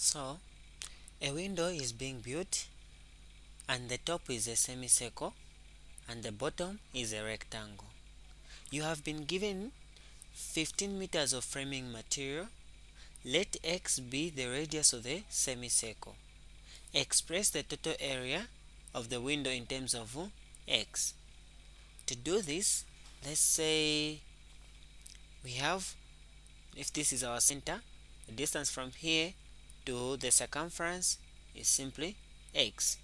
So a window is being built and the top is a semicircle and the bottom is a rectangle. You have been given 15 meters of framing material. Let x be the radius of the semicircle. Express the total area of the window in terms of x. To do this, let's say we have, if this is our center, the distance from here to the circumference is simply x,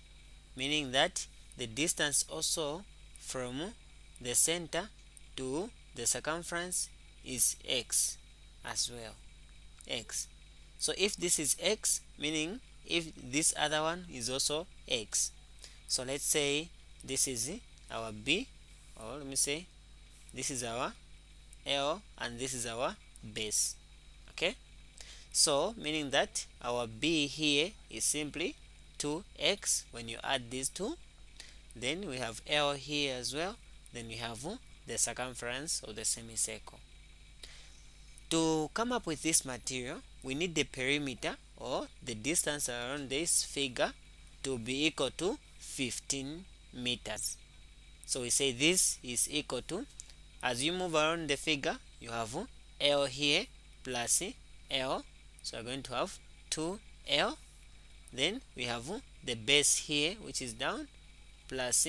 meaning that the distance also from the center to the circumference is x as well, x. So if this is x, meaning if this other one is also x. So let's say this is our b, or let me say this is our L and this is our base. Okay, so meaning that our b here is simply 2x when you add these two. Then we have L here as well. Then we have the circumference of the semicircle. To come up with this material, we need the perimeter or the distance around this figure to be equal to 15 meters. So we say this is equal to, as you move around the figure, you have L here plus L. So we're going to have 2L. Then we have the base here, which is down, plus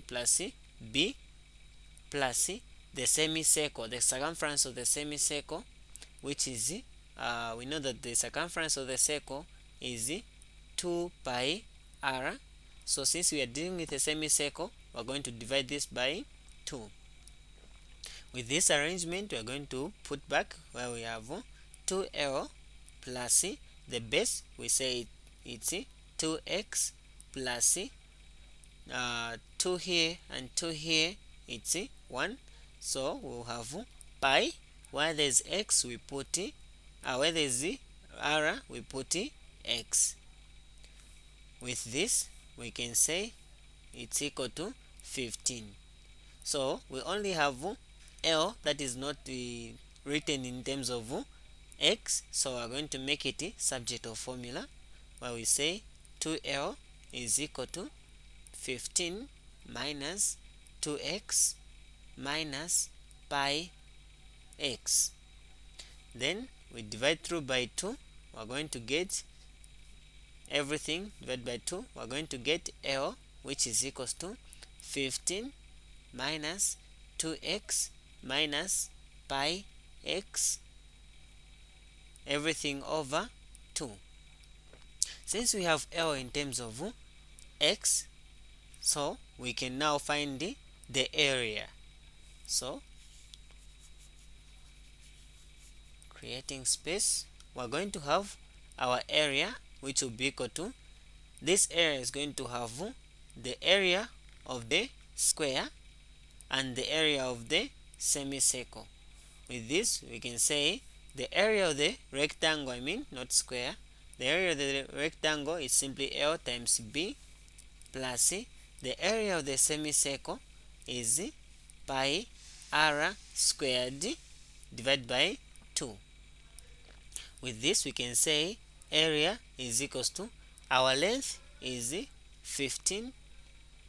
plus B, plus the semicircle, the circumference of the semicircle, which is we know that the circumference of the circle is 2 pi r. So since we are dealing with a semicircle, we're going to divide this by 2. With this arrangement, we are going to put back where we have 2l plus the base, we say it's 2x plus 2 here and 2 here, it's 1. So we'll have pi. Where there's x, we put where there's r, we put x. With this, we can say it's equal to 15. So we only have L that is not written in terms of x, so we're going to make it subject of formula where we say 2L is equal to 15 minus 2x minus pi x. Then we divide through by 2. We're going to get everything divided by 2. We're going to get L, which is equals to 15 minus 2x minus pi x, everything over 2. Since we have L in terms of x, so we can now find the area. So creating space, we're going to have our area, which will be equal to, this area is going to have the area of the square and the area of the semicircle. With this, we can say the area of the rectangle, not square, the area of the rectangle is simply L times B, plus the area of the semicircle is pi r squared divided by 2. With this, we can say area is equals to, our length is 15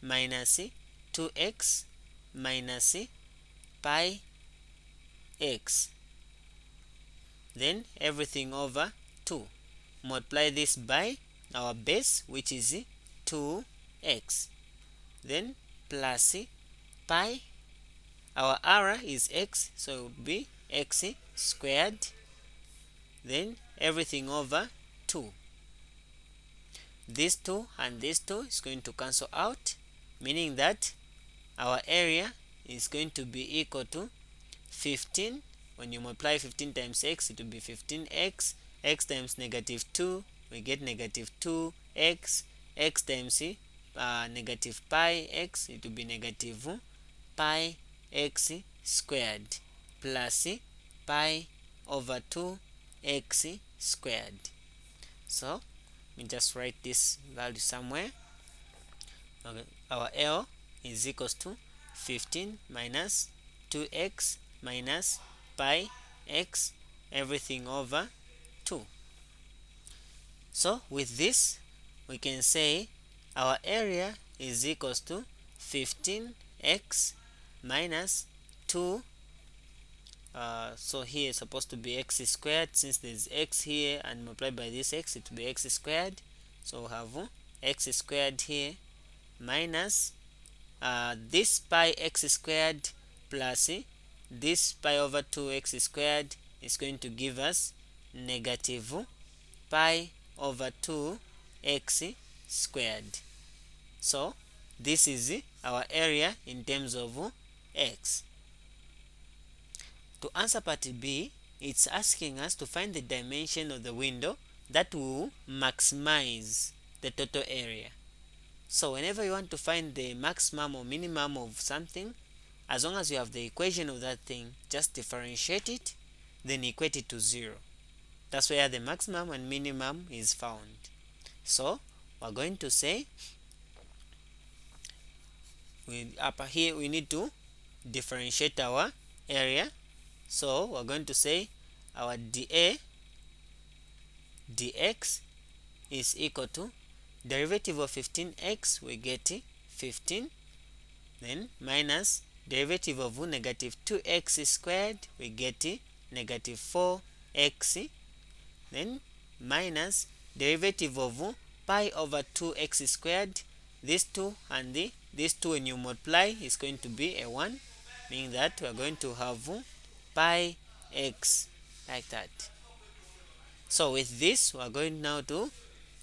minus 2x minus pi x, then everything over 2. Multiply this by our base, which is 2x, then plus pi, our r is x, so it would be x squared, then everything over 2. This 2 and this 2 is going to cancel out, meaning that our area is going to be equal to 15. When you multiply 15 times x, it will be 15x. X times negative 2, we get negative 2x. X times negative pi x, it will be negative pi x squared plus pi over 2x squared. So we just write this value somewhere. Okay. Our L is equals to 15 minus 2x minus pi x, everything over 2. So with this we can say our area is equals to 15x minus 2. So here it's supposed to be x squared, since there's x here and multiplied by this x, it will be x squared. So we have x squared here minus this pi x squared plus this pi over 2x squared is going to give us negative pi over 2x squared. So this is our area in terms of x. To answer part B, it's asking us to find the dimension of the window that will maximize the total area. So whenever you want to find the maximum or minimum of something, as long as you have the equation of that thing, just differentiate it, then equate it to 0. That's where the maximum and minimum is found. So we're going to say, up here we need to differentiate our area. So we're going to say our dA dx is equal to derivative of 15x, we get 15, then minus derivative of negative 2x squared, we get negative 4x, then minus derivative of pi over 2x squared. This 2 and this 2, when you multiply, is going to be a 1, meaning that we are going to have pi x, like that. So with this we are going now to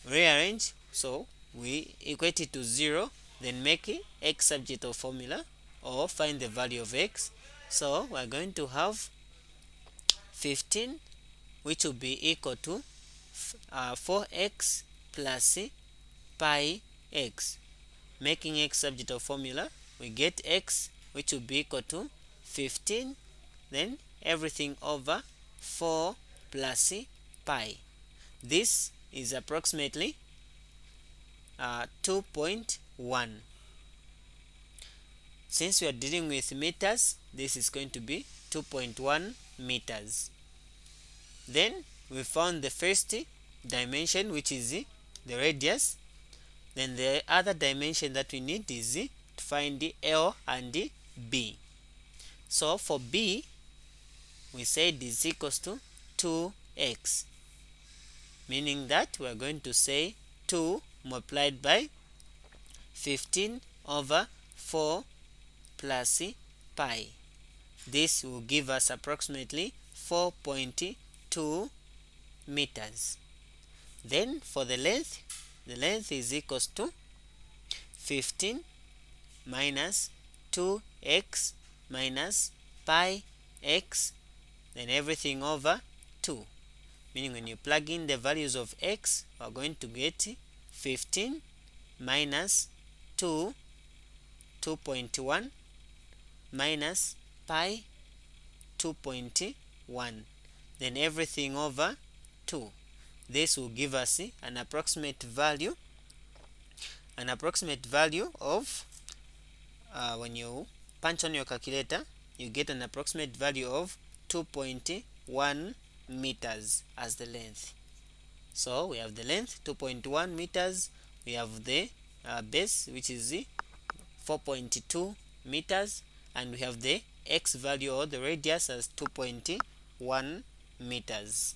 rearrange. So we equate it to 0, then make x subject of formula, or find the value of x. So we are going to have 15, which will be equal to 4x plus pi x. Making x subject of formula, we get x, which will be equal to 15, then everything over 4 plus pi. This is approximately 2.1. Since we are dealing with meters, this is going to be 2.1 meters. Then we found the first dimension, which is the radius. Then the other dimension that we need is to find the L and the B. So for B, we said is equals to 2x, meaning that we are going to say 2 multiplied by 15 over 4 plus pi. This will give us approximately 4.2 meters. Then for the length is equals to 15 minus 2x minus pi x, then everything over 2, meaning when you plug in the values of x, we are going to get 15 minus 2.1 minus pi 2.1, then everything over 2. This will give us an approximate value of, when you punch on your calculator, you get an approximate value of 2.1 meters as the length. So we have the length 2.1 meters, we have the base, which is 4.2 meters, and we have the x value or the radius as 2.1 meters.